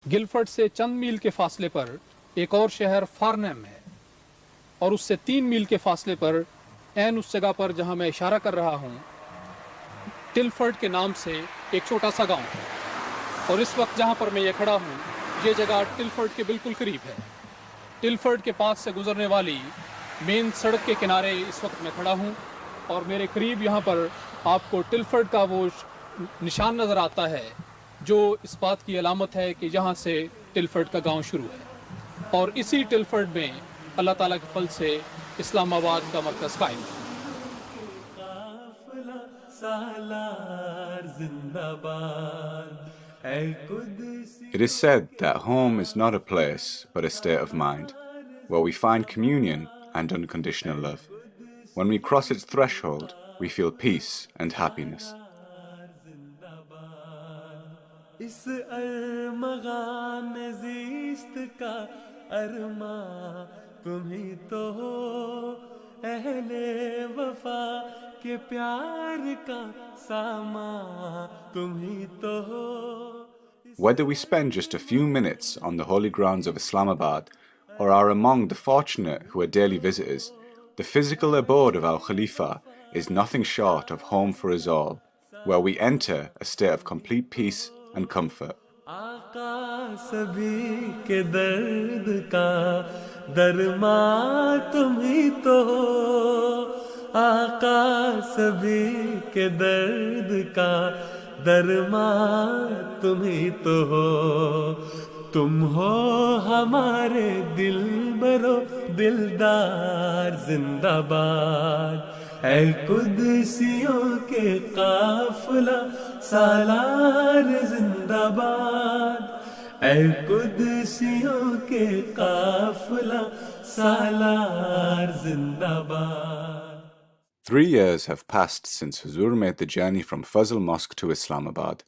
Gilford से चंद मील के फासले पर एक और शहर फार्नहम है और उससे 3 मील के फासले पर ऐन उस जगह पर जहां मैं इशारा कर रहा हूं टिलफर्ड के नाम से एक छोटा सा गांव है। और इस वक्त जहां पर मैं ये खड़ा हूं ये जगह टिलफर्ड के बिल्कुल करीब है। टिलफर्ड के पास से गुजरने वाली मेन सड़क के किनारे इस वक्त मैं खड़ा हूं और मेरे करीब यहाँ पर आपको टिलफर्ड का वो निशान नज़र आता है जो इस बात की अलामत है कि यहाँ से टिलफर्ड का गांव शुरू है और इसी टिलफर्ड में अल्लाह ताला के फल से इस्लामाबाद का मरकज़ कायम है। It is said that home is not a place, but a state of mind, where we find communion and unconditional love. When we cross its threshold, we feel peace and happiness. इस अरमगान ज़िस्त का अरमा तुम ही तो हो अहले वफा के प्यार का सामा तुम ही तो हो. Whether we spend just a few minutes on the holy grounds of Islamabad or are among the fortunate who are daily visitors, the physical abode of our Khalifa is nothing short of home for us all, where we enter a state of complete peace and comfort. आका सभी के दर्द का दरमा तुम ही तो हो. आका सभी के दर्द का दरमा तुम ही तो हो. तुम हो हमारे दिल बरो दिलदार जिंदाबाद. ऐ कुदसियों के काफिला सालार जिंदाबाद. ऐ कुदसियों के काफिला सालार जिंदाबाद. 3 years have passed since Huzur made the journey from Fazl Mosque to Islamabad.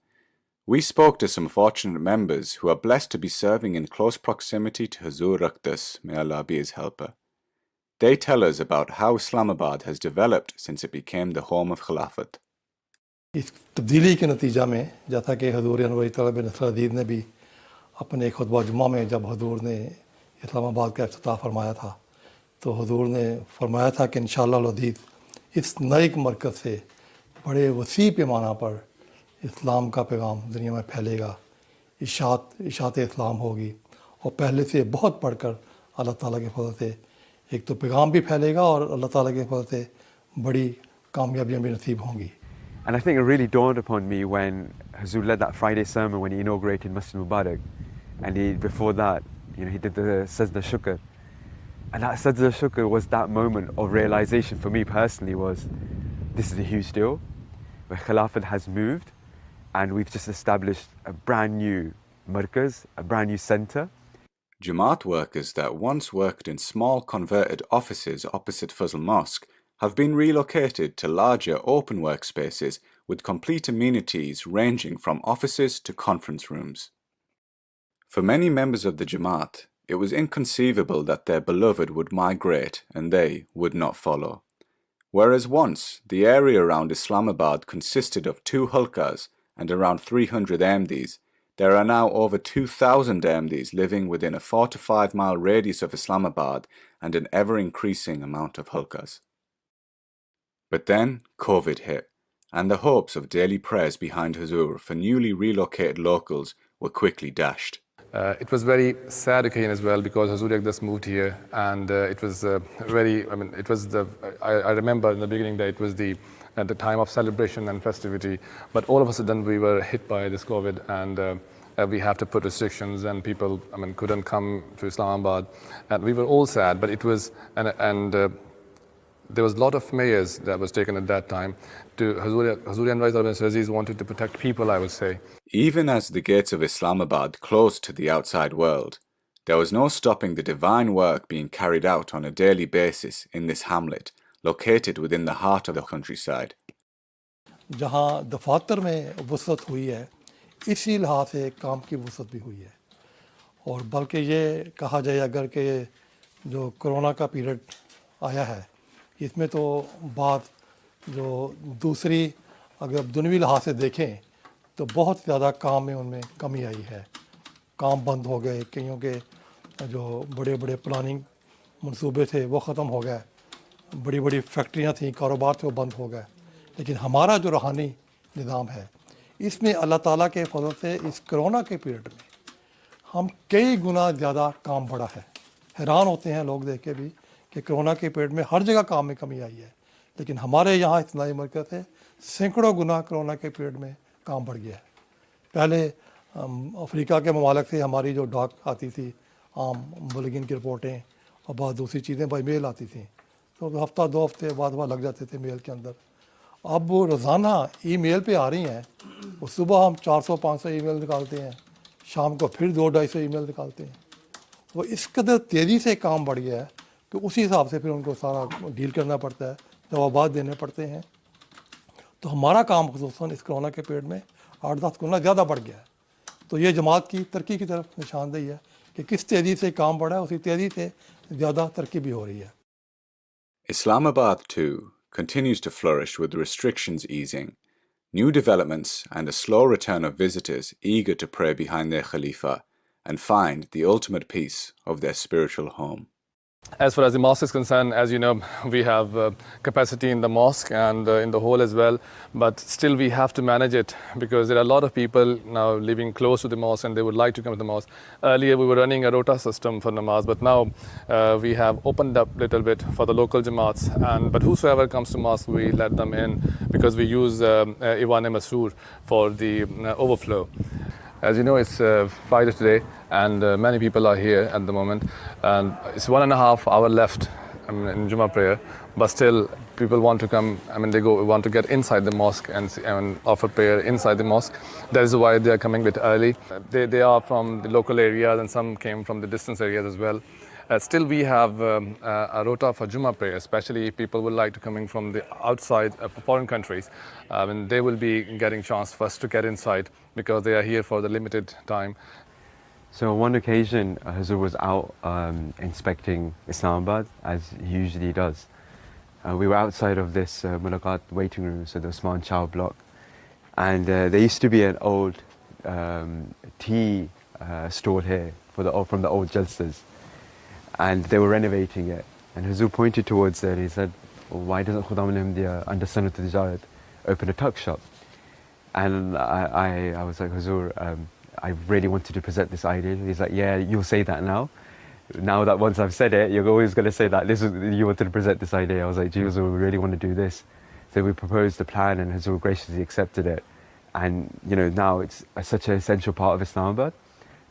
We spoke to some fortunate members who are blessed to be serving in close proximity to Huzur Rakdas, may Allah be his helper. They tell us about how Islamabad has developed since it became the home of Khilafat. इस तब्दीली के नतीजा में जैसा कि हजूर अनवर तलब नसरुद्दीन ने भी अपने खुतबा जुम्मा में जब हजूर ने इस्लामाबाद का इफ्तिताह फरमाया था तो हजूर ने फरमाया था कि इंशाअल्लाह अज़ीज़ इस नए मरकज़ से बड़े वसी पैमाना पर इस्लाम का पैगाम दुनिया में फैलेगा. इशात इस्लाम होगी और पहले से बहुत बढ़कर अल्लाह ताला के फज़ल से एक तो पैगाम भी फैलेगा और अल्लाह ताला के फज़ल से बड़ी कामयाबियाँ भी नसीब होंगी. And I think it really dawned upon me when Hazur led that Friday sermon when he inaugurated Masjid Mubarak, and before that, he did the Sajda Shukr. And that Sajda Shukr was that moment of realization for me personally was, this is a huge deal, where Khilafat has moved, and we've just established a brand new markaz, a brand new center. Jamaat workers that once worked in small converted offices opposite Fazl Mosque have been relocated to larger open workspaces with complete amenities ranging from offices to conference rooms. For many members of the Jamaat, it was inconceivable that their beloved would migrate and they would not follow. Whereas once, the area around Islamabad consisted of 2 halqas and around 300 Ahmadis, there are now over 2,000 Ahmadis living within a 4 to 5 mile radius of Islamabad and an ever-increasing amount of halqas. But then COVID hit, and the hopes of daily prayers behind Huzur for newly relocated locals were quickly dashed. It was very sad occasion as well because Hazur just moved here, and it was I remember in the beginning that it was at the time of celebration and festivity, but all of a sudden we were hit by this COVID, and we have to put restrictions, and people couldn't come to Islamabad, and we were all sad. But it was there was a lot of measures that was taken at that time to Hazur and Aziz wanted to protect people, I would say. Even as the gates of Islamabad closed to the outside world, there was no stopping the divine work being carried out on a daily basis in this hamlet, located within the heart of the countryside. जहाँ दफातर में वसअत हुई है इसी लिहाज से काम की वसअत भी हुई है. और बल्कि ये कहा जाए अगर कि जो कोरोना का पीरियड आया है इसमें तो बात जो दूसरी अगर दुनियावी लिहाज से देखें तो बहुत ज़्यादा काम में उनमें कमी आई है. काम बंद हो गए, कईयों के जो बड़े बड़े प्लानिंग मंसूबे थे वो ख़त्म हो गए, बड़ी बड़ी फैक्ट्रियाँ थीं, कारोबार थे वो बंद हो गए। लेकिन हमारा जो रूहानी निज़ाम है, इसमें अल्लाह ताला के फजल से इस कोरोना के पीरियड में हम कई गुना ज़्यादा काम बढ़ा है। हैरान होते हैं लोग देख के भी कि कोरोना के पीरियड में हर जगह काम में कमी आई है, लेकिन हमारे यहाँ इस्लामी मरकज़ से सैकड़ों गुना कोरोना के पीरियड में काम बढ़ गया है। पहले अफ्रीका के ममालिक से हमारी जो डाक आती थी, आम बुलेटिन की रिपोर्टें और बाद दूसरी चीज़ें बाई मेल आती थी, तो हफ्ता 2 हफ्ते बाद वह लग जाते थे मेल के अंदर। अब वो रोज़ाना ईमेल पे आ रही हैं, वो सुबह हम 400-500 ईमेल निकालते हैं, शाम को फिर 200-250 ईमेल निकालते हैं। वो इस कदर तेज़ी से काम बढ़ गया है कि उसी हिसाब से फिर उनको सारा डील करना पड़ता है, जवाबात देने पड़ते हैं। तो हमारा काम ख़ुसूसन इस कोरोना के पीरियड में 8-10 गुना ज़्यादा बढ़ गया है। तो ये जमात की तरक्की की तरफ निशानदेही है कि किस तेज़ी से काम बढ़ा है, उसी तेज़ी से ज़्यादा तरक्की भी हो रही है। Islamabad too continues to flourish with restrictions easing, new developments and a slow return of visitors eager to pray behind their Khalifa and find the ultimate peace of their spiritual home. As far as the mosque is concerned, as you know, we have capacity in the mosque and in the hall as well, but still we have to manage it because there are a lot of people now living close to the mosque and they would like to come to the mosque. Earlier we were running a rota system for namaz, but now we have opened up a little bit for the local jamaats, but whosoever comes to mosque we let them in because we use Iwan Masur for the overflow. As you know, it's Friday today and many people are here at the moment, and it's 1.5 hour left in Jummah prayer, but still people want to come, want to get inside the mosque and offer prayer inside the mosque. That is why they are coming a bit early. They are from the local areas and some came from the distance areas as well. Still we have a rota for Jummah prayer, especially if people would like to coming from the outside foreign countries. They will be getting chance first to get inside because they are here for the limited time. So on one occasion, Hazur was out inspecting Islamabad, as he usually does. We were outside of this Mulaqat waiting room, so the Usman Chow block. And there used to be an old tea stall here from the old Jalsas. And they were renovating it. And Hazur pointed towards it and he said, well, why doesn't Khudam al-Ahmadiyya under Sanat al-Tijarat open a tuck shop? And I was like, Hazur, I really wanted to present this idea. He's like, yeah, you'll say that now. Now that once I've said it, you're always going to say that you wanted to present this idea. I was like, gee, Hazur, we really want to do this. So we proposed the plan and Hazur graciously accepted it. And, now it's such an essential part of Islamabad.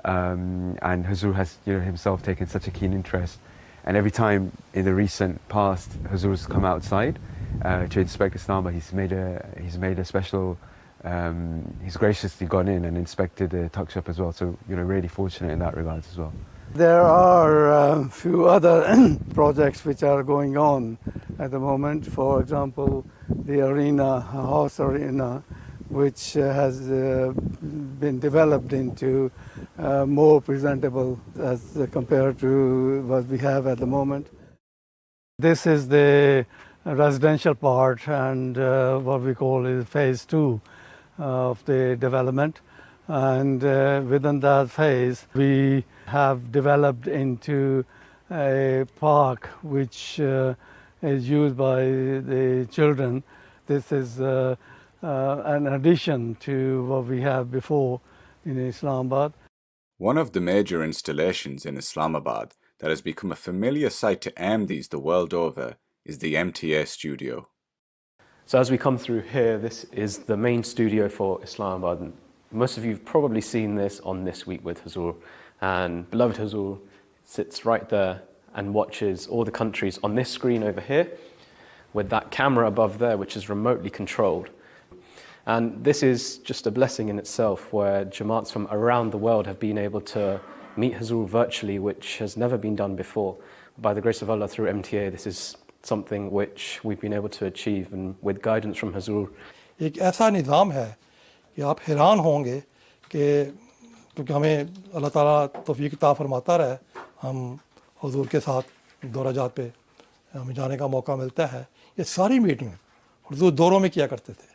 And Hazur has himself taken such a keen interest, and every time in the recent past Hazur's come outside to inspect Islamabad, he's made a special he's graciously gone in and inspected the tuck shop as well, so really fortunate in that regard as well. There are a few other projects which are going on at the moment. For example, the arena, house arena, which has been developed into more presentable as compared to what we have at the moment. This is the residential part and what we call is phase 2 of the development. And within that phase, we have developed into a park which is used by the children. This is an addition to what we have before in Islamabad. One of the major installations in Islamabad that has become a familiar sight to Ahmadis the world over is the MTA studio. So as we come through here, this is the main studio for Islamabad. Most of you have probably seen this on This Week with Hazur, and beloved Hazur sits right there and watches all the countries on this screen over here with that camera above there which is remotely controlled. And this is just a blessing in itself, where Jamaats from around the world have been able to meet Hazur virtually, which has never been done before. By the grace of Allah, through MTA, this is something which we've been able to achieve, and with guidance from Hazur. एक ऐसा निज़ाम है कि आप हैरान होंगे कि क्योंकि हमें अल्लाह ताला तौफीक अता फरमाता रहे, हम हुजूर के साथ दौराजात पे हमें जाने का मौका मिलता है। ये सारी मीटिंग हुजूर दौरों में किया करते थे।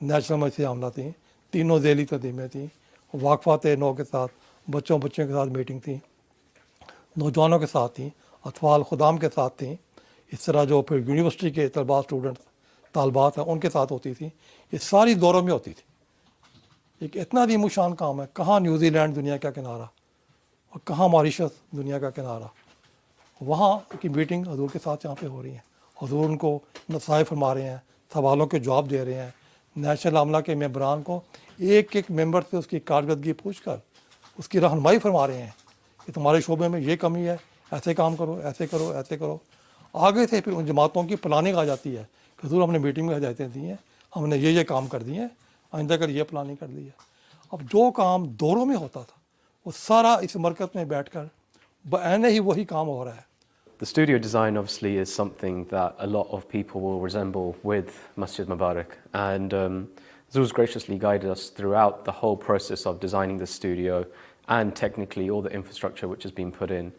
नेशनल मस्जिद आमला थी, तीनों ज़ेली तदीमें थी, वाक़फ़ात नौ के साथ बच्चों के साथ मीटिंग थी, नौजवानों के साथ थी, अतफाल खुदाम के साथ थी, इस तरह जो फिर यूनिवर्सिटी के तलबा स्टूडेंट तालबात हैं उनके साथ होती थी। ये सारी दौरों में होती थी। एक इतना अजीम शान काम है, कहाँ न्यूजीलैंड दुनिया का किनारा और कहाँ मॉरिशस दुनिया का किनारा, वहाँ की मीटिंग हजूर के साथ यहाँ पे हो रही है। हजूर उनको नसाइह फरमा रहे हैं, सवालों के जवाब दे रहे हैं। नेशनल अमला के मेम्बरान को एक एक मेंबर से उसकी कारकर्दगी पूछ कर उसकी रहनुमाई फरमा रहे हैं कि तुम्हारे शोबे में ये कमी है, ऐसे काम करो, ऐसे करो, ऐसे करो। आगे से फिर उन जमातों की प्लानिंग आ जाती है कि हजूर हमने मीटिंग में हदायतें दी हैं, हमने ये काम कर दिए हैं, आइंदा कर ये प्लानिंग कर ली है। अब जो काम दौरों में होता था वो सारा इस मरकज़ में बैठ कर बयाने ही वही काम हो रहा है। The studio design obviously is something that a lot of people will resemble with Masjid Mubarak, and Zul's graciously guided us throughout the whole process of designing the studio and technically all the infrastructure which has been put in.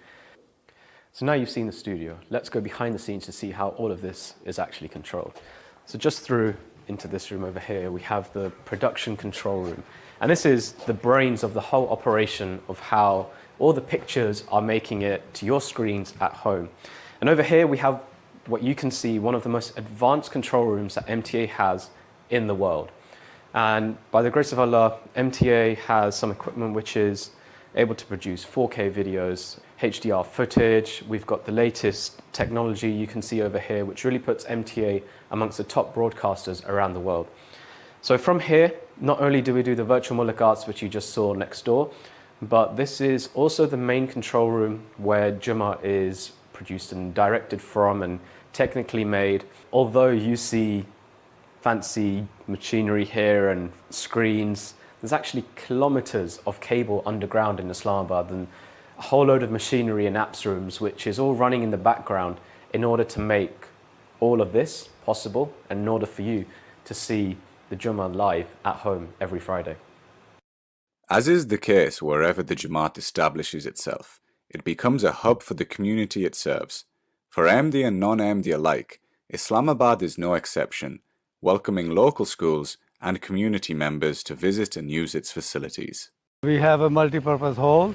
So now you've seen the studio, let's go behind the scenes to see how all of this is actually controlled. So just through into this room over here we have the production control room, and this is the brains of the whole operation of how all the pictures are making it to your screens at home. And over here we have what you can see, one of the most advanced control rooms that MTA has in the world. And by the grace of Allah, MTA has some equipment which is able to produce 4K videos, HDR footage. We've got the latest technology you can see over here, which really puts MTA amongst the top broadcasters around the world. So from here, not only do we do the virtual mulaqats, which you just saw next door, but this is also the main control room where Jummah is produced and directed from and technically made. Although you see fancy machinery here and screens, there's actually kilometers of cable underground in Islamabad and a whole load of machinery and apps rooms which is all running in the background in order to make all of this possible and in order for you to see the Jummah live at home every Friday. As is the case wherever the Jamaat establishes itself, it becomes a hub for the community it serves. For Ahmadi and non-Ahmadi alike, Islamabad is no exception, welcoming local schools and community members to visit and use its facilities. We have a multi-purpose hall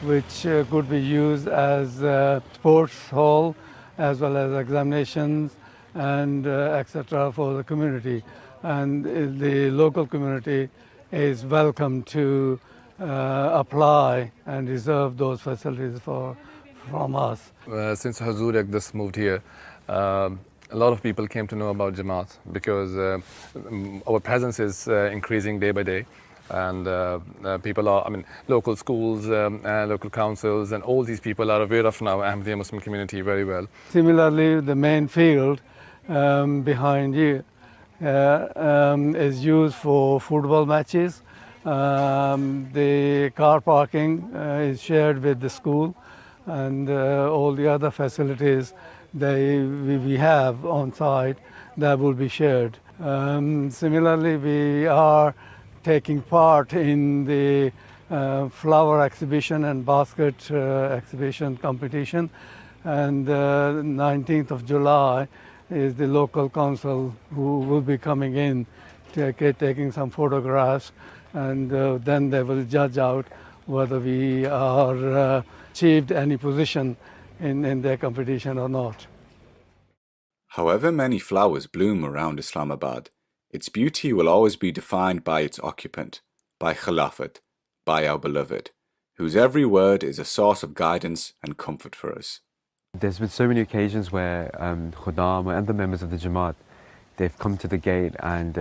which could be used as a sports hall as well as examinations and etc. for the community, and the local community is welcome to apply and reserve those facilities from us. Since Hazur just moved here, a lot of people came to know about Jamaat because our presence is increasing day by day, and people are, local schools, local councils, and all these people are aware of now Ahmadiyya Muslim community very well. Similarly, the main field behind you is used for football matches. The car parking is shared with the school, and all the other facilities we have on site that will be shared. Similarly, we are taking part in the flower exhibition and basket exhibition competition, and 19th of July is the local council who will be coming in taking some photographs, and then they will judge out whether we are achieved any position in their competition or not. However many flowers bloom around Islamabad, its beauty will always be defined by its occupant, by Khilafat, by our beloved, whose every word is a source of guidance and comfort for us. There's been so many occasions where Khuddam and the members of the Jamaat, they've come to the gate and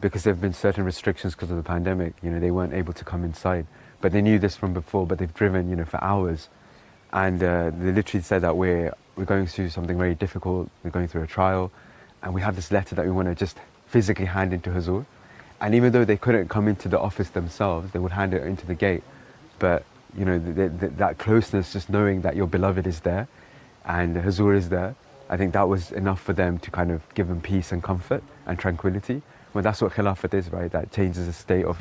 because there have been certain restrictions because of the pandemic, they weren't able to come inside. But they knew this from before, but they've driven, for hours. And they literally said that we're going through something very difficult, we're going through a trial, and we have this letter that we want to just physically hand into Hazur. And even though they couldn't come into the office themselves, they would hand it into the gate. But that closeness, just knowing that your beloved is there and Hazur is there, I think that was enough for them to kind of give them peace and comfort and tranquility. Well, that's what Khilafat is, right? That changes a state of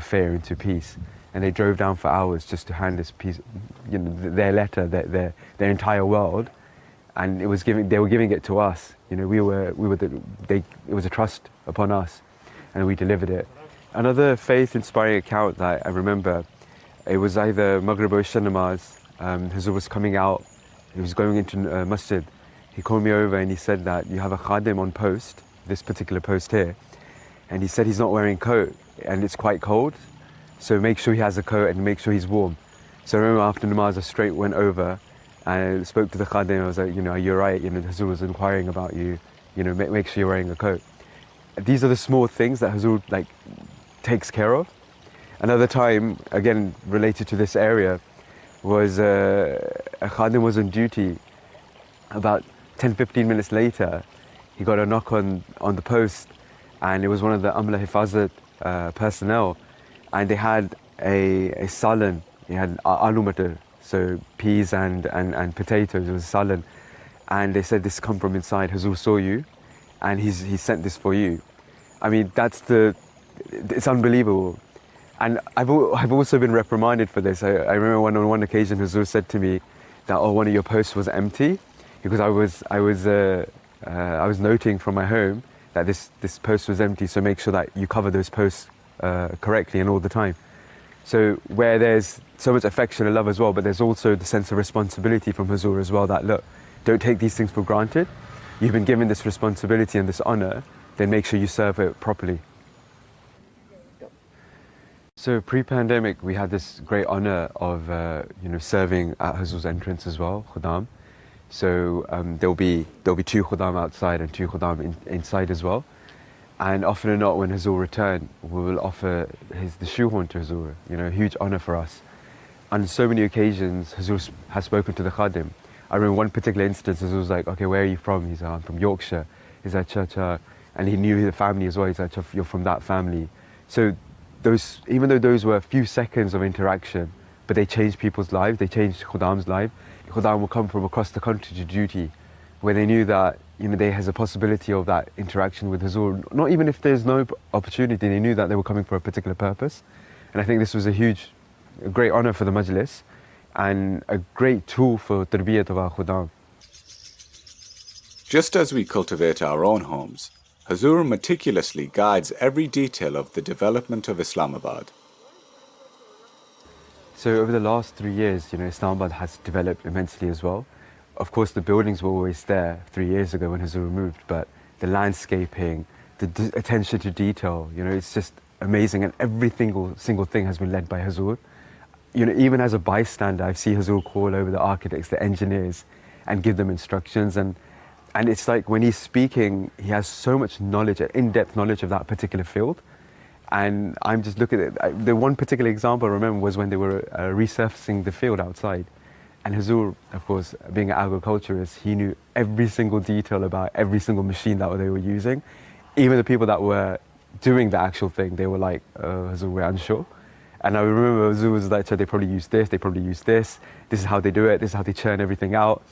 fear into peace. And they drove down for hours just to hand this piece, their letter, their entire world, and they were giving it to us. It was a trust upon us, and we delivered it. Another faith-inspiring account that I remember It was either Maghrib or Isha namaz. Hazur was coming out, he was going into masjid. He called me over and he said that you have a khadim on post, this particular post here, and he said he's not wearing a coat and it's quite cold, so make sure he has a coat and make sure he's warm. So I remember after namaz I straight went over and I spoke to the khadim. I was like, you're right, Hazur was inquiring about you, make sure you're wearing a coat. These are the small things that Hazur takes care of. Another time, again related to this area, was a khadim was on duty. About 10-15 minutes later, he got a knock on the post, and it was one of the Amla Hifazat personnel, and they had a salan. They had aloo matar, so peas and potatoes. It was salan, and they said this come from inside. Hazur saw you, and he sent this for you. I mean, it's unbelievable. And I've also been reprimanded for this. I remember on one occasion Hazur said to me that one of your posts was empty, because I was noting from my home that this post was empty. So make sure that you cover those posts correctly and all the time. So where there's so much affection and love as well, but there's also the sense of responsibility from Hazur as well. That look, don't take these things for granted. You've been given this responsibility and this honor. Then make sure you serve it properly. So pre-pandemic, we had this great honor of serving at Hazur's entrance as well, Khudam. So there'll be 2 Khudam outside and 2 Khudam inside as well. And often or not, when Hazur returned, we will offer the shoehorn to Hazur. A huge honor for us. On so many occasions, Hazur has spoken to the Khadim. I remember one particular instance, Hazur was like, okay, where are you from? He's like, I'm from Yorkshire. He's like, cha. And he knew the family as well. He's like, you're from that family. So even though those were a few seconds of interaction, but they changed people's lives, they changed Khudam's life. Khudam will come from across the country to duty, where they knew that there has a possibility of that interaction with Hazur. Not even if there's no opportunity, they knew that they were coming for a particular purpose. And I think this was a great honor for the Majlis and a great tool for tarbiyat of our Khudam. Just as we cultivate our own homes, Hazur meticulously guides every detail of the development of Islamabad. So over the last 3 years, Islamabad has developed immensely as well. Of course, the buildings were always there 3 years ago when Hazur moved, but the landscaping, the attention to detail, it's just amazing, and every single thing has been led by Hazur. Even as a bystander, I see Hazur call over the architects, the engineers, and give them instructions. And it's like when he's speaking, he has so much knowledge, in-depth knowledge of that particular field. And I'm just looking at it. The one particular example I remember was when they were resurfacing the field outside. And Hazur, of course, being an agriculturist, he knew every single detail about every single machine that they were using. Even the people that were doing the actual thing, they were like, Hazur, we're unsure. And I remember Hazur was like, so they probably use this, this is how they do it, this is how they churn everything out.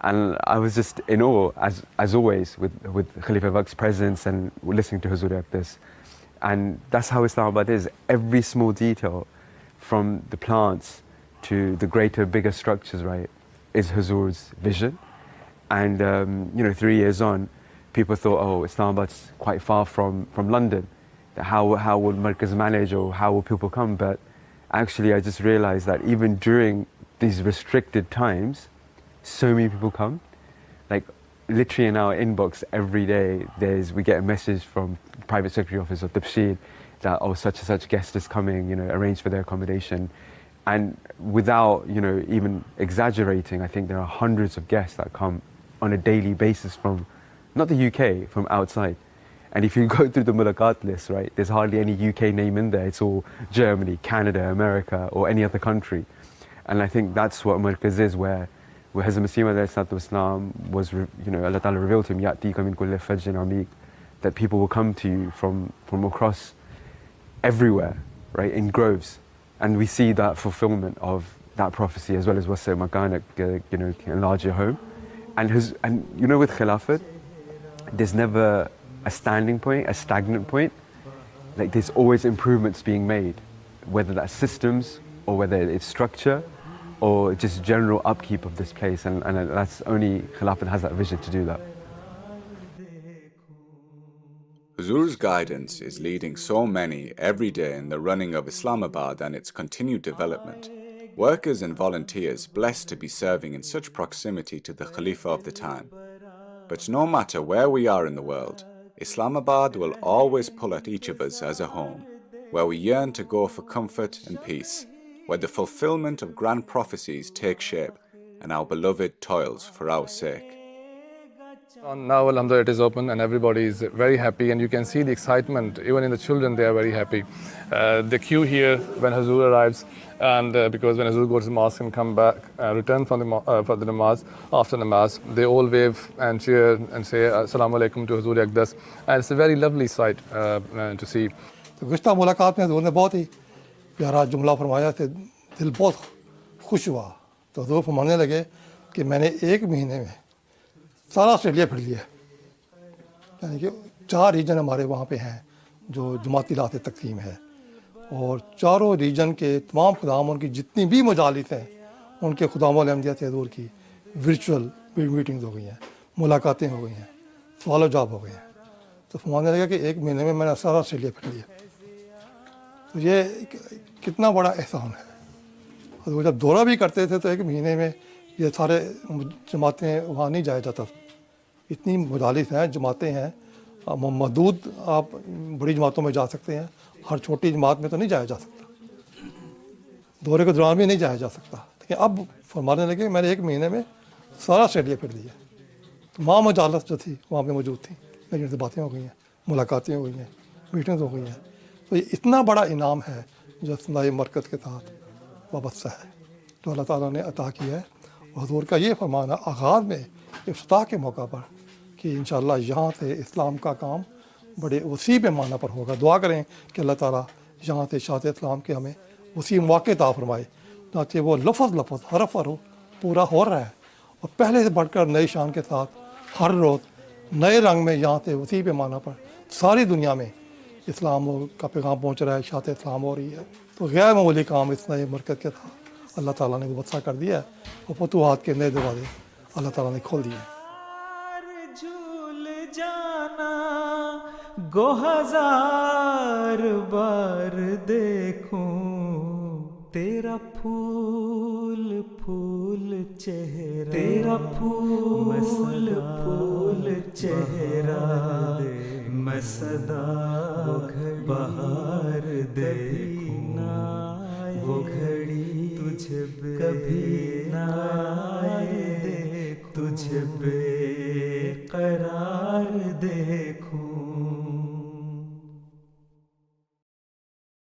And I was just in awe, as always, with Khalifa Vak's presence and listening to Hazur at this. And that's how Islamabad is. Every small detail, from the plants to the bigger structures, right, is Hazur's vision. And 3 years on, people thought, Islamabad's quite far from London. How will Markaz manage, or how will people come? But actually, I just realized that even during these restricted times, so many people come. Like literally in our inbox every day, we get a message from Private Secretary Office of Tabshir that such and such guest is coming, arrange for their accommodation. And without even exaggerating, I think there are hundreds of guests that come on a daily basis from not the UK, from outside. And if you go through the mulaqat list, right, there's hardly any UK name in there. It's all Germany, Canada, America, or any other country. And I think that's what Markaz is, where Hazrat Masih Islam was, Allah Ta'ala revealed to him, Ya'tika min kulli fajrin amiq, that people will come to you from across everywhere, right, in groves. And we see that fulfillment of that prophecy, as well as wasa makanak, enlarge your home. And with Khilafat, there's never a standing point, a stagnant point. Like there's always improvements being made, whether that's systems or whether it's structure or just general upkeep of this place. And that's only Khilafat has that vision to do that. Huzur's guidance is leading so many every day in the running of Islamabad and its continued development. Workers and volunteers blessed to be serving in such proximity to the Khalifa of the time. But no matter where we are in the world, Islamabad will always pull at each of us as a home, where we yearn to go for comfort and peace, where the fulfillment of grand prophecies takes shape, and our beloved toils for our sake. Now, Alhamdulillah, it is open and everybody is very happy, and you can see the excitement. Even in the children, they are very happy. The queue here when Huzur arrives, and because when Huzur goes to the mosque and come back, return from the namaz, after namaz, they all wave and cheer and say Assalamu alaikum to Huzur Aqdas, and it's a very lovely sight to see. تو گزشتہ ملاقات میں حضور نے بہت ہی پیارا جملہ فرمایا کہ دل بہت خوش ہوا. تو حضور فرمانے لگے کہ میں نے ایک مہینے میں سارا آسٹریلیا پھر لیا. یعنی کہ 4 ریجن ہمارے وہاں پہ ہیں جو جماعتی رات تقسیم ہے, اور چاروں ریجن کے تمام خدام ان کی جتنی بھی مجالس ہیں ان کے خدام الحمدیہ سے حضور کی ورچوئل میٹنگز ہو گئی ہیں, ملاقاتیں ہو گئی ہیں, سوال و جواب ہو گئے ہیں. تو فرمانے لگا کہ ایک مہینے میں میں نے سارا آسٹریلیا پھر لیا. تو یہ کتنا بڑا احسان ہے. حضور جب دورہ بھی کرتے تھے تو ایک مہینے میں یہ سارے جماعتیں وہاں نہیں جایا جاتا. اتنی مجالس ہیں, جماعتیں ہیں, محدود آپ بڑی جماعتوں میں جا سکتے ہیں, ہر چھوٹی جماعت میں تو نہیں جایا جا سکتا, دورے کے دوران بھی نہیں جایا جا سکتا. لیکن اب فرمانے لگے میں نے ایک مہینے میں سارا آسٹریلیا پھر لیا. تمام مجالس جو تھی وہاں پہ موجود تھیں, میری سے باتیں ہو گئی ہیں, ملاقاتیں ہو گئی ہیں, میٹنگز ہو گئی ہیں. تو یہ اتنا بڑا انعام ہے جو اصلاحی مرکز کے ساتھ وابستہ ہے, جو اللہ تعالیٰ نے عطا کیا ہے. حضور کا یہ فرمان ہے آغاز میں افتتاح کے موقع پر کہ انشاءاللہ یہاں سے اسلام کا کام بڑے وسیع پیمانہ پر ہوگا. دعا کریں کہ اللہ تعالیٰ یہاں سے اشاعت اسلام کے ہمیں وسیع مواقع عطا فرمائے, تاکہ وہ لفظ حرف پورا ہو رہا ہے, اور پہلے سے بڑھ کر نئی شان کے ساتھ ہر روز نئے رنگ میں یہاں سے وسیع پیمانہ پر ساری دنیا میں اسلام کا پیغام پہنچ رہا ہے, اشاعت اسلام ہو رہی ہے. تو غیر معمولی کام اس نئے مرکز کے ساتھ اللہ تعالیٰ نے وسع کر دیا ہے, اور فتوحات کے نئے دروازے اللہ تعالیٰ نے کھول دیے. جھول جانا گو ہزار بار دیکھوں تیرا پھول پھول چہرہ, تیرا پھول پھول چہرہ میں صدا بہار دیکھوں. وہ گھڑی تجھے کبھی نہ آئے, تجھے